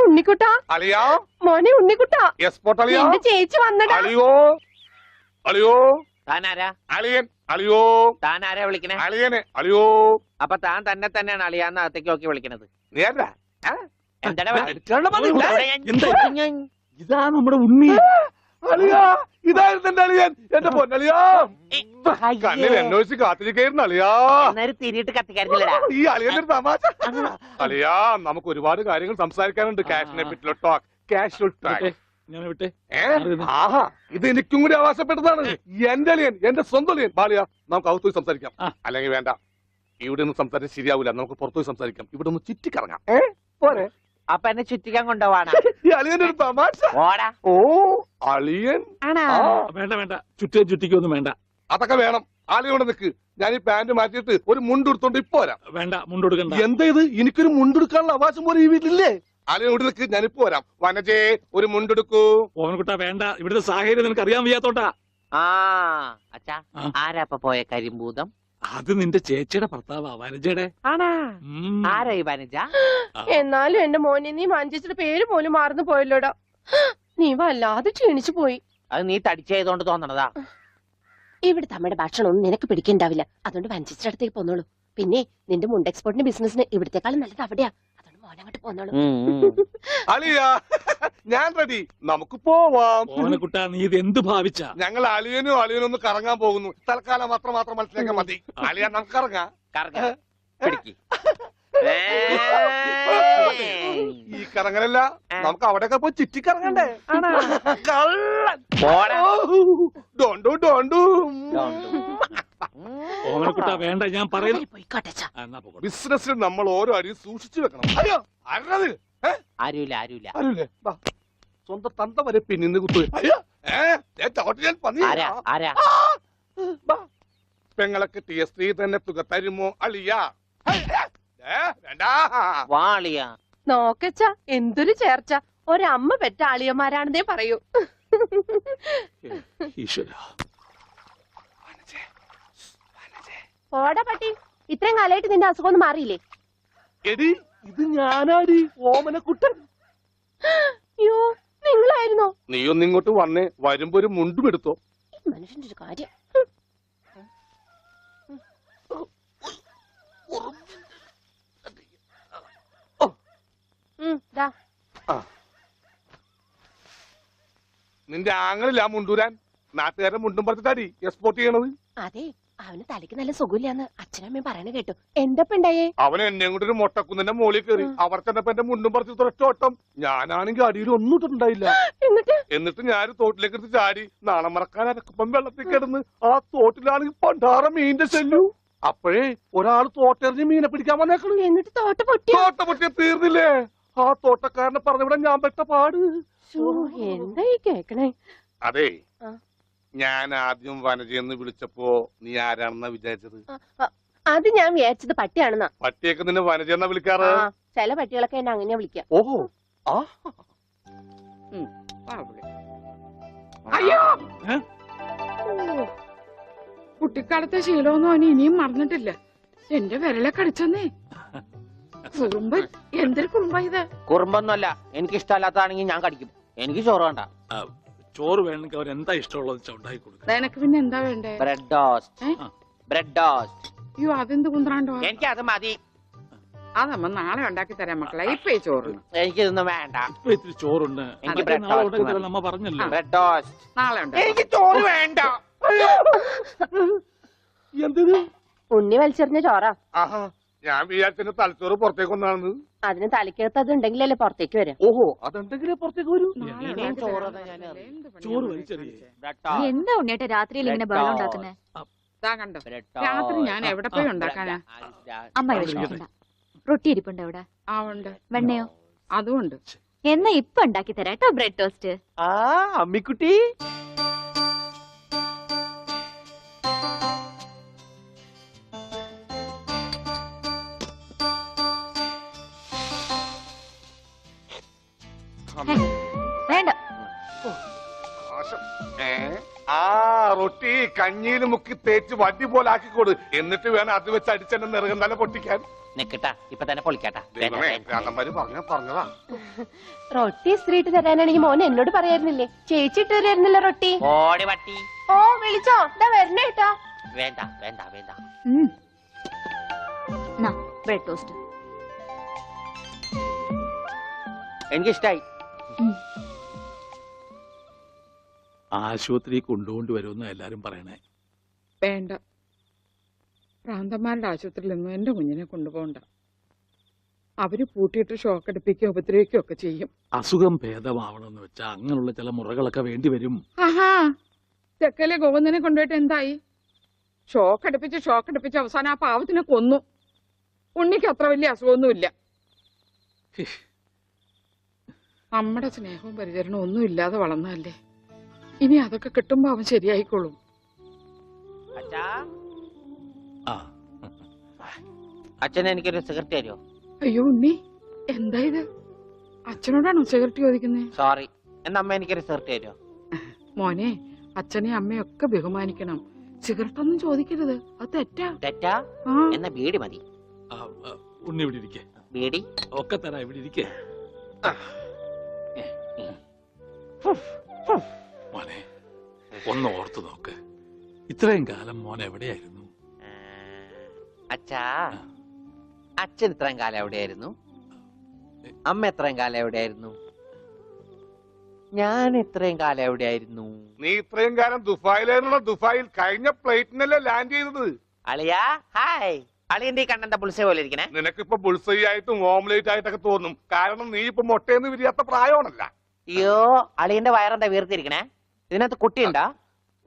ഉണ്ണിക്കുട്ടാ അളിയാ മോനെ ഉണ്ണിക്കുട്ടാ എസ്പോർട്ട് അളിയാ എന്റെ ചേച്ചി വന്നടാ. അളിയോ അളിയോ താനാരാ? അളിയൻ അളിയോ താനാരാ വിളിക്കണേ? അളിയനെ അളിയോ. അപ്പൊ താൻ തന്നെ തന്നെയാണ് അളിയാന്ന് അകത്തേക്ക് നോക്കി വിളിക്കണത്. നേരാ എന്താ ഇതാ നമ്മുടെ ഉണ്ണി. അളിയാ ഇതായിരുന്നു എന്റെ അളിയൻ, എന്റെ പൊന്നളിയാ. കണ്ണിൽ എന്നോച്ച് കാത്തിരിക്കായിരുന്നു അളിയാ. തിരിയിട്ട് കത്തിക്കാരില്ലടാ ഈ അളിയന്റെ ഒരു തമാശ. അളിയാ നമുക്ക് ഒരുപാട് കാര്യങ്ങൾ സംസാരിക്കാനുണ്ട്. കാഷിനെ പറ്റിയുള്ള ടോക്ക്, കാഷ്വൽ ടോക്ക്. ആഹാ ഇത് എനിക്കും കൂടി അവകാശപ്പെട്ടതാണ്. എന്റെ അളിയൻ, എന്റെ സ്വന്തം അളിയൻ. ബാലിയ നമുക്ക് അകത്ത് പോയി സംസാരിക്കാം. അല്ലെങ്കിൽ വേണ്ട, ഇവിടെ നിന്ന് സംസാരിച്ചാൽ ശരിയാവില്ല. നമുക്ക് പുറത്തു പോയി സംസാരിക്കാം. ഇവിടെ ഒന്ന് ചുറ്റിക്കറങ്ങാം. പോരെ? അപ്പൊ എന്നെ ചുറ്റിക്കാൻ കൊണ്ടുപോവാണ്. ഈ അളിയന്റെ ഒരു തമാശ. ഓ അളിയൻ വേണ്ട വേണ്ട, ചുറ്റിക്കൊന്നും വേണ്ട. അതൊക്കെ വേണം. ആളിയോടെ നിൽക്ക്. ഞാൻ ഈ പാന്റ് മാറ്റിയിട്ട് ഒരു മുണ്ടെടുത്തോണ്ട് ഇപ്പൊ വരാം. വേണ്ട, മുണ്ടെടുക്കണ്ട. എന്താ ഇത്? എനിക്കൊരു മുണ്ടെടുക്കാനുള്ള അവകാശം പോലെ ഈ വീട്ടിലില്ലേ? ആളിയോട് നിൽക്ക്, ഞാനിപ്പോ വരാം. വനജേ ഒരു മുണ്ടെടുക്കൂ. ഓവൻകുട്ടാ വേണ്ട, ഇവിടുത്തെ സാഹചര്യം നിനക്ക് അറിയാൻ വയ്യാത്തോട്ടാ. അച്ഛാ ആരാ പോയ കരിമ്പൂതം? അത് നിന്റെ ചേച്ചിയുടെ ഭർത്താവാ, വനജയുടെ. ആരാ ഈ വനജ? എന്നാലും എന്റെ മോനെ നീ മഞ്ചേച്ചിയുടെ പേര് പോലും മറന്നു പോയല്ലോടാ. നീ വല്ലാതെ ക്ഷീണിച്ചു പോയി. അത് നീ തടിച്ചതുകൊണ്ട് തോന്നണതാ. ഇവിടുത്തെ അമ്മയുടെ ഭക്ഷണം ഒന്നും നിനക്ക് പിടിക്കണ്ടാവില്ല. അതുകൊണ്ട് വഞ്ചിച്ചിന്റെ അടുത്തേക്ക് പോന്നോളൂ. പിന്നെ നിന്റെ മുണ്ട് എക്സ്പോർട്ടിന്റെ ബിസിനസിന് ഇവിടത്തെക്കാളും നല്ലത് അവിടെയാ. അതുകൊണ്ട് മോനങ്ങോട്ട് പോന്നോളൂ. അളിയാ ഞാൻ റെഡി, നമുക്ക് പോവാം. ഓവൻകുട്ടാ നീ ഇത് എന്ത് ഭാവിച്ചാ? ഞങ്ങൾ അളിയനും ഒന്ന് കറങ്ങാൻ പോകുന്നു. തൽക്കാലം മാത്രം മനസ്സിലാക്കാൻ മതി. അളിയാ നമുക്ക് ഇറങ്ങാം. ഈ കറങ്ങലല്ല, നമുക്ക് അവിടെയൊക്കെ പോയി ചുറ്റിക്കറങ്ങണ്ടേ? ഓവൻകുട്ടാ വേണ്ട, ഞാൻ പറയുന്നു. ബിസിനസ്സിൽ നമ്മൾ ഓരോ അടിയും സൂക്ഷിച്ചു വെക്കണം. അയ്യോ ആരുമില്ല. സ്വന്തം തന്ത വരെ പിന്നിന്ന് കുത്തു. പെങ്ങളൊക്കെ ടിയ സ്ത്രീ തന്നെ തുക തരുമോ അളിയാ? നോക്കച്ച എന്തൊരു ചേർച്ച. ഒരമ്മ പെറ്റ ആളിയന്മാരാണെന്നേ പറയൂ. ഓടാ പട്ടി, ഇത്രയും കാലമായിട്ട് നിന്റെ അസുഖം ഒന്നും മാറിയില്ലേ? എടി ഇത് ഞാനാടി, ഓമനക്കുട്ടൻ. അയ്യോ നിങ്ങളായിരുന്നോ? നീ ഒന്നിങ്ങോട്ട് വന്നേ, വരുമ്പോ ഒരു മുണ്ടും എടുത്തോ. മനുഷ്യന്റെ ഒരു കാര്യം. നിന്റെ ആങ്ങളില്ല മുണ്ടൂരാൻ. നാട്ടുകാരെ മുണ്ടും പറഞ്ഞിട്ടാടി എക്സ്പോർട്ട് ചെയ്യണത്. അതെ, അവന് തലയ്ക്ക് നല്ല സുഖമില്ലാന്ന് അച്ഛനമ്മയും പറയണ കേട്ടു. എന്തപ്പണ്ടായേ? അവൻ എന്നെ കൊണ്ട് ഒരു മൊട്ടക്കുന്നിന്റെ മോളിൽ കയറി. അവർ ചെന്നപ്പോ എന്റെ മുണ്ടും പറിച്ച് ഒറ്റോട്ടം. ഞാനാണെങ്കിൽ അടിയിൽ ഒന്നും ഇട്ടിട്ടുണ്ടായില്ല. എന്നിട്ട് ഞാൻ തോട്ടിലേക്ക് എടുത്ത് ചാടി. നാളെ മറക്കാൻ അരക്കപ്പം വെള്ളത്തിൽ കിടന്ന് ആ തോട്ടിലാണെങ്കിൽ പണ്ടാറ മീനിന്റെ ചെല്ലു. അപ്പോഴേ ഒരാൾ തോട്ടെറിഞ്ഞ് മീനെ പിടിക്കാൻ വന്നേക്കണു. എന്നിട്ട് തോട്ട പൊട്ടിയ തീർന്നില്ലേ? ആ തോട്ടക്കാരനെ പറഞ്ഞവിടെ ഞാൻ പെട്ട പാട്. എന്തായി കേക്കണേ? അതെ, ഞാൻ ആദ്യം വനജയെന്ന് വിളിച്ചപ്പോ നീ ആരാണെന്നാ വിചാരിച്ചത്? അത് ഞാൻ വിചാരിച്ചത് പട്ടിയാണെന്നാ. പട്ടിയൊക്കെ നിന്നെ വനജയെന്നാ വിളിക്കാറ്? ചില പട്ടികളൊക്കെ എന്നെ അങ്ങനെയാ വിളിക്കാം. ഓഹോ. അയ്യോ, കുട്ടിക്കാലത്തെ ശീലമൊന്നും അവന് ഇനിയും മറന്നിട്ടില്ല. എന്റെ വിരലെ കടിച്ചെന്നേ. കുറുമ്പ്, എന്തൊരു കുറുമ്പ ഇത്? കുറുമ്പൊന്നുമല്ല, എനിക്ക് ഇഷ്ടമല്ലാത്തതാണെങ്കിൽ ഞാൻ കടിക്കും. എനിക്ക് ചോറ് വേണ്ട. ചോറ് വേണമെങ്കിൽ അവർ എന്താ ഇഷ്ടമുള്ളത് ഉണ്ടാക്കി കൊടുക്കും. നിനക്ക് പിന്നെ എന്താ വേണ്ടേ? Bread toast. അയ്യോ അതെന്ത് കുന്ത്രാണ്ടോ? എനിക്ക് അത് മതി. അതമ്മ നാളെ ഉണ്ടാക്കി തരാം മക്കളെ. ഇപ്പൊ ഈ ചോറ് എനിക്കിതൊന്നും വേണ്ട. ഇപ്പൊ ഇത്തിരി ചോറുണ്ട്, എനിക്ക് ബ്രെഡ് ടോസ്റ്റ്. നമ്മ പറഞ്ഞല്ലോ. ബ്രെഡ് ടോസ്റ്റ് നാളെ ഉണ്ടാക്കി. എനിക്ക് ചോറ് വേണ്ട. എന്തത്? ഉണ്ണി വലിച്ചെറിഞ്ഞ ചോറാ. ഞാൻ വിചാരിച്ചെന്റെ തലച്ചോറ് പുറത്തേക്ക് ഒന്നാണ്. അതിന് തലയ്ക്കകത്ത് അത് ഉണ്ടെങ്കിലല്ലേ പുറത്തേക്ക് വരാം. ഓഹോ, അതുണ്ടെങ്കിലേ പുറത്തേക്ക് വരൂ. ചോറ് വലിച്ചെറിയേ. എന്താ ഉണ്ണിയേട്ടാ രാത്രിയിൽ ഇങ്ങനെ ബഹളം ഉണ്ടാക്കുന്നേ? കണ്ടോ, രാത്രി ഞാൻ എവിടെ പോയി ഉണ്ടാക്കാനാ? അമ്മ വിഷമിക്കണ്ട, റൊട്ടി ഇരിപ്പുണ്ട് അവിടെ. ആ ഉണ്ട്. വെണ്ണയോ? അതും ഉണ്ട്. എന്നാ ഇപ്പൊ ഉണ്ടാക്കി തരാം കേട്ടോ ബ്രെഡ് ടോസ്റ്റ്. അമ്മിക്കുട്ടി, വേണ്ട. ആ റൊട്ടി കഞ്ഞിയിൽ മുക്കി തേച്ച് വടി പോലെ ആക്കിക്കൊടു. എന്നിട്ട് വേണം അത് വെച്ച് അടിച്ചെന്നെ നിറകം തന്നെ പൊട്ടിക്കാൻ. നിക്കട്ടാ ഇപ്പൊ തന്നെ പൊളിക്കാട്ടാ. ദൈവമേ, ഭ്രാന്തന്മാര് പറഞ്ഞതാ. റൊട്ടി ഇസ്ത്രീട്ട് തരാനാണെങ്കിൽ മോൻ എന്നോട് പറയായിരുന്നില്ലേ? ചേച്ചി ഇട്ട് തരായിരുന്നില്ല റൊട്ടി. ഓടി പട്ടി. ഓ വിളിച്ചോ, ഇതാ വരണേട്ടാ. വേണ്ട വേണ്ട വേണ്ട. Bread toast. എനിക്കിഷ്ടായി. ആശുപത്രി കൊണ്ടുകൊണ്ട് വരുമെന്ന് എല്ലാരും പറയണേ. വേണ്ട, ഭ്രാന്തന്മാരുടെ ആശുപത്രിയിലൊന്നും എന്റെ കുഞ്ഞിനെ കൊണ്ടുപോകണ്ട. അവര് പൂട്ടിയിട്ട് ഷോക്ക് അടിപ്പിക്കുകയോ ഉപദ്രവിക്കുകയോ ഒക്കെ ചെയ്യും. അസുഖം ഭേദമാവണമെന്ന് വെച്ചാൽ അങ്ങനെയുള്ള ചില മുറകളൊക്കെ വേണ്ടി വരും. ആഹാ, തെക്കലെ ഗോവിന്ദനെ കൊണ്ടുപോയിട്ട് എന്തായി? ഷോക്ക് അടുപ്പിച്ച് അവസാനം ആ പാവത്തിനെ കൊന്നു. ഉണ്ണിക്ക് അത്ര വലിയ അസുഖമൊന്നുമില്ല. നമ്മുടെ സ്നേഹവും പരിചരണവും ഒന്നും ഇല്ലാതെ വളർന്നതല്ലേ. ഇനി അതൊക്കെ കിട്ടുമ്പോ അവൻ ശരിയായിക്കോളും. അച്ഛാ, ആ അച്ഛൻ എനിക്കൊരു സിഗരറ്റ് തരുമോ? അയ്യോ ഉണ്ണി, എന്താ ഇത്? അച്ഛനോടാണോ സിഗരറ്റ് ചോദിക്കുന്നേ? സോറി. എന്നാ അമ്മ എനിക്കൊരു സിഗരറ്റ് തരുമോ? മോനെ, അച്ഛനെയും അമ്മയും ഒക്കെ ബഹുമാനിക്കണം. സിഗരറ്റ് ഒന്നും ചോദിക്കരുത്, അത് തെറ്റാ. തെറ്റാ? ആ, എന്നാ ബീഡി മതി. ഉണ്ണി ഇവിടെ ഇരിക്കേ. ബീഡി ഒക്കെ തരാ, ഇവിടെ ഇരിക്കേ. മോനെ ഒന്ന് ഓർത്തു നോക്ക്, ഇത്രയും കാലം മോൻ എവിടെയായിരുന്നു? അച്ഛാ, അച്ഛൻ ഇത്രയും കാലം എവിടെയായിരുന്നു? അമ്മ എത്രയും കാലം എവിടെയായിരുന്നു? ഞാൻ ഇത്രയും കാലം എവിടെയായിരുന്നു? നീ ഇത്രയും കാലം ദുബായിലായിരുന്നുള്ള ദുബായിൽ കഴിഞ്ഞ ഫ്ലൈറ്റിനല്ലേ ലാൻഡ് ചെയ്തത്. അളിയാ ഹായ്. അളിയന്റെ കണ്ണെന്താ പുളിസ പോലെ ഇരിക്കണേ? നിനക്കിപ്പോ ബുൾസൈ ആയിട്ടും ഓംലേറ്റ് ആയിട്ടൊക്കെ തോന്നും. കാരണം നീ ഇപ്പൊ മുട്ടയെന്ന് വിരിയാത്ത പ്രായമാണല്ല. അയ്യോ, അളിയന്റെ വയറെന്താ വീർത്തിരിക്കണേ? ഇതിനകത്ത് കുട്ടിയുണ്ടാ?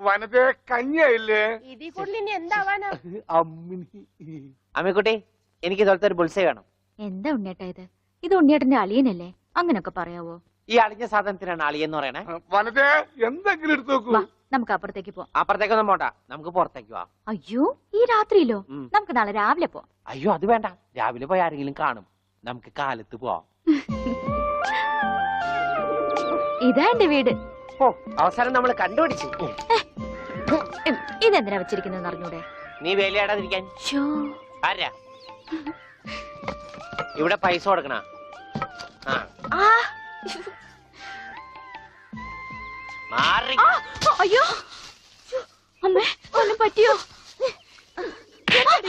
വനത്തെ കഞ്ഞിയായില്ലേ? ഇതിൽ കൂടുതൽ ഇനി എന്താവാനാ? അമ്മിക്കുട്ടി, എനിക്ക് ഇതുപോലത്തെ ഒരു ബുൾസൈ വേണം. എന്താ ഉണ്ണിയേട്ടാ ഇത്? ഇത് ഉണ്ണിയേട്ടന്റെ അളിയനല്ലേ? അങ്ങനൊക്കെ പറയാവോ? ഈ അളിഞ്ഞ സാധനത്തിനാണ് അളിയെന്ന് പറയണേ. വനത്തെ എന്തെങ്കിലും എടുത്തു നോക്കൂ. വാ, നമുക്ക് അപ്പുറത്തേക്ക് പോവാം. അപ്പുറത്തേക്കൊന്നും പോണ്ട, നമുക്ക് പുറത്തേക്ക് പോവാം. അയ്യോ, ഈ രാത്രിയിലോ? ഉം. നമുക്ക് നാളെ രാവിലെ പോവാം. അയ്യോ അത് വേണ്ട, രാവിലെ പോയി ആരെങ്കിലും കാണും. നമുക്ക് കാലത്ത് പോവാം. ഇതാ എന്റെ വീട്. ഓ, അവസാനം നമ്മൾ കണ്ടുപിടിച്ചു. ഇതെന്തിനാ വെച്ചിരിക്കുന്നത് അറിഞ്ഞൂടെ? നീ വേലയാടാതിരിക്കാൻ. ശോ. ആരാ ഇവിടെ പൈസ കൊടുക്കണ? ആ, മാറി. ആ, അയ്യോ, അമ്മേ, ഒന്നും പറ്റിയോ?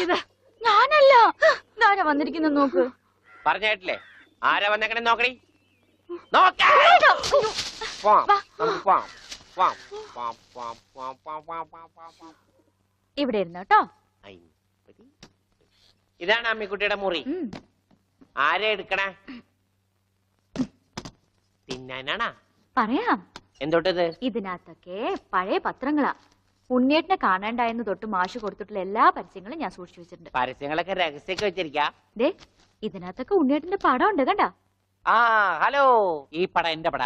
ഇത് ഞാനല്ല. ആരാ വന്നിരിക്കുന്ന നോക്ക്. പറഞ്ഞ കേട്ടില്ലേ? ആരാ വന്നേക്കണേ നോക്കണി. നോക്കാം. വാ. നമുക്ക് പോവാം. പോവാം. പോവാം, പോവാം, പോവാം, പോവാം, പോവാം, പോവാം, പോവാം, പോവാം. ഇവിടെ ഇരുന്നു കേട്ടോ. ഇതാണ് അമ്മിക്കുട്ടിയുടെ മുറി. ആരെ എടുക്കണേ? തിന്നാനാണാ? പറയാം. എന്തോട്ടത്? ഇതിനകത്തൊക്കെ പഴയ പത്രങ്ങളാ. ഉണ്ണിയേട്ടനെ കാണാണ്ടായെന്ന് തൊട്ട് മാഷ് കൊടുത്തിട്ടുള്ള എല്ലാ പരസ്യങ്ങളും ഞാൻ സൂക്ഷിച്ചു വെച്ചിട്ടുണ്ട്. പരസ്യങ്ങളൊക്കെ രഹസ്യൊക്കെ വെച്ചിരിക്കാ. ദേ, ഇതിനകത്തൊക്കെ ഉണ്ണിയേട്ടന്റെ പടം ഉണ്ട് കണ്ടാ. ആ ഹലോ, ഈ പട എന്റെ പട.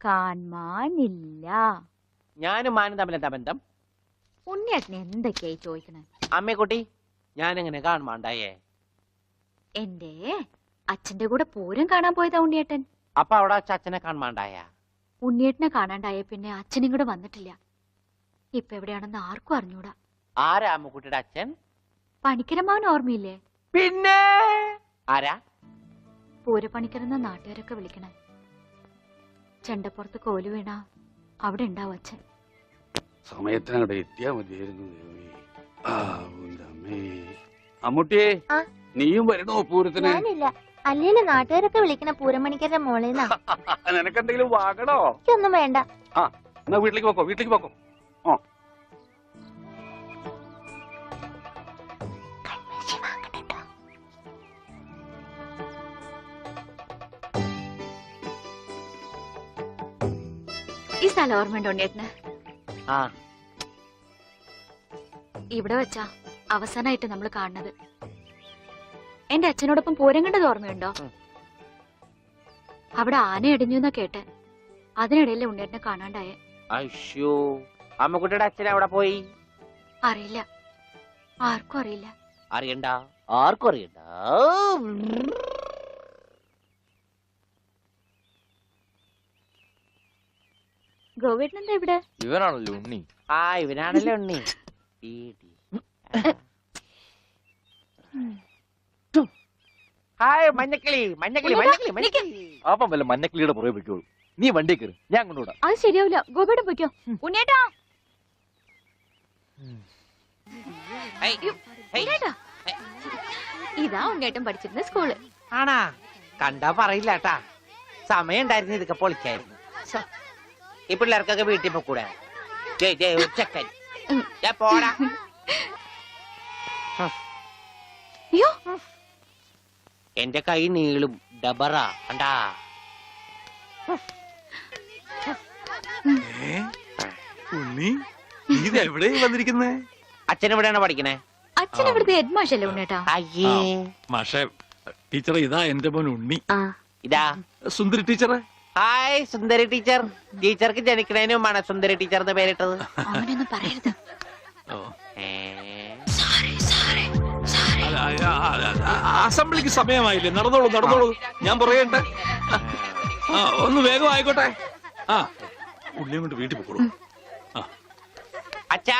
കാണാനില്ല. ഞാനും മാനും തമ്മിൽ എന്താ ബന്ധം? ഉണ്ണിയേട്ടനെ എന്തൊക്കെയായി ചോദിക്കണേ? അമ്മക്കുട്ടി, ഞാനെങ്ങനെ കാണുമാണ്ടായേ? എന്റെ അച്ഛന്റെ കൂടെ പൂരം കാണാൻ പോയതാ ഉണ്ണിയേട്ടൻ. അപ്പൊ അവിടെ വെച്ച് അച്ഛനെ കാണുമാണ്ടായ? ഉണ്ണിയേട്ടനെ കാണാണ്ടായ പിന്നെ അച്ഛനും കൂടെ വന്നിട്ടില്ല. ഇപ്പൊ എവിടെയാണെന്ന് ആർക്കും അറിഞ്ഞൂടാ. ആരാ അമ്മക്കുട്ടിയുടെ അച്ഛൻ? പണിക്കരമാവൻ ഓർമ്മയില്ലേ? പിന്നെ ആരാ? പൂരപ്പണിക്കരെന്ന നാട്ടുകാരൊക്കെ വിളിക്കണേ. ചെണ്ടപ്പുറത്ത് കോലു വീണ അവിടെ ഉണ്ടാവും അച്ഛൻ. സമയത്തിനവിടെ എത്തിയാ മതിയായിരുന്നു. അമ്മൂട്ടിയെ, നീയും വരണോ പൂരത്തിന്? ഞാനില്ല. അല്ലേല് നാട്ടുകാരൊക്കെ വിളിക്കണ പൂരമണിക്കരുടെ മോളേന്നാ. നിനക്കെന്തെങ്കിലും വാങ്ങണോ? എനിക്കൊന്നും വേണ്ട. എന്നാ വീട്ടിലേക്ക് പോക്കോ, വീട്ടിലേക്ക് പോക്കോ. ഈ സ്ഥലം ഓർമ്മയുണ്ടോ ഉണ്ണിയേട്ടന്? ആ, ഇവിടെ വെച്ചാ അവസാനമായിട്ട് നമ്മൾ കാണുന്നത്. എന്റെ അച്ഛനോടൊപ്പം പൂരം കണ്ടത് ഓർമ്മയുണ്ടോ? അവിടെ ആന ഇടിഞ്ഞു എന്നാ കേട്ടെ. അതിനിടയിലെ ഉണ്ണിയേട്ടനെ കാണാണ്ടായേ. അയ്യോ, അമ്മക്കുട്ടിയുടെ അച്ഛൻ എവിടെ പോയി? അറിയില്ല, ആർക്കും അറിയില്ല. അറിയണ്ട, ആർക്കും അറിയണ്ട. ഗോവേട്ടൻ എന്താ ഇവിടെ? ഇവനാണല്ലോ ഉണ്ണി. ആ ഇവനാണല്ലോ ഉണ്ണി. ഹായ് മഞ്ഞക്കിളി മഞ്ഞക്കിളി മഞ്ഞക്കിളി മഞ്ഞക്കിളി. അപ്പം വല്ല മഞ്ഞക്കിളിയുടെ പുറകെ വെക്കോളൂ. നീ വണ്ടി കയറി, ഞാൻ കൊണ്ടുവിടാം. അത് ശരിയാവില്ല. ഗോപേട്ടൻ പൊയ്ക്കോ. ഉണ്ണേട്ടാ ഉണ്ണേട്ടാ. ഇതാ ഉണ്ണേട്ടൻ പഠിച്ചിരുന്ന സ്കൂള്. ആണാ? കണ്ടാ പറയില്ല കേട്ടാ. സമയം ഉണ്ടായിരുന്നു ഇതൊക്കെ പൊളിക്കായിരുന്നു. ഈ പിള്ളേർക്കൊക്കെ വീട്ടിൽ പോക്കൂടെ? ചെക്കൻ പോടാ. അയ്യോ എന്റെ കൈ നീളും ഡബറ കണ്ടാ. ഉണ്ണി ഇത് എവിടെ വന്നിരിക്കുന്നേ? അച്ഛൻ എവിടെയാണ് പഠിക്കണേ? അച്ഛൻ ഇവിടുത്തെ ഹെഡ് മാഷല്ലേ ഉണ്ണേട്ടാ? അയ്യേ മാഷെ ടീച്ചറെ, ഇതാ എന്റെ മോൻ ഉണ്ണി. ഇതാ സുന്ദരി ടീച്ചറെ. ഹായ് സുന്ദരി ടീച്ചർ. ടീച്ചർക്ക് ജനിക്കണേന് മുമ്പാണ് സുന്ദരി ടീച്ചർ എന്ന് പേരിട്ടത്. അവനൊന്നും പറയരുത്. ഓ. ഏ? അസംബ്ലിക്ക് സമയമായില്ലേ? നടന്നോളൂ നടന്നോളൂ, ഞാൻ പറയട്ടെ. ഒന്ന് വേഗം ആയിക്കോട്ടെ. ആ ഉള്ളിയും കൊണ്ട് വീട്ടിൽ പോക്കോളൂ. അച്ഛാ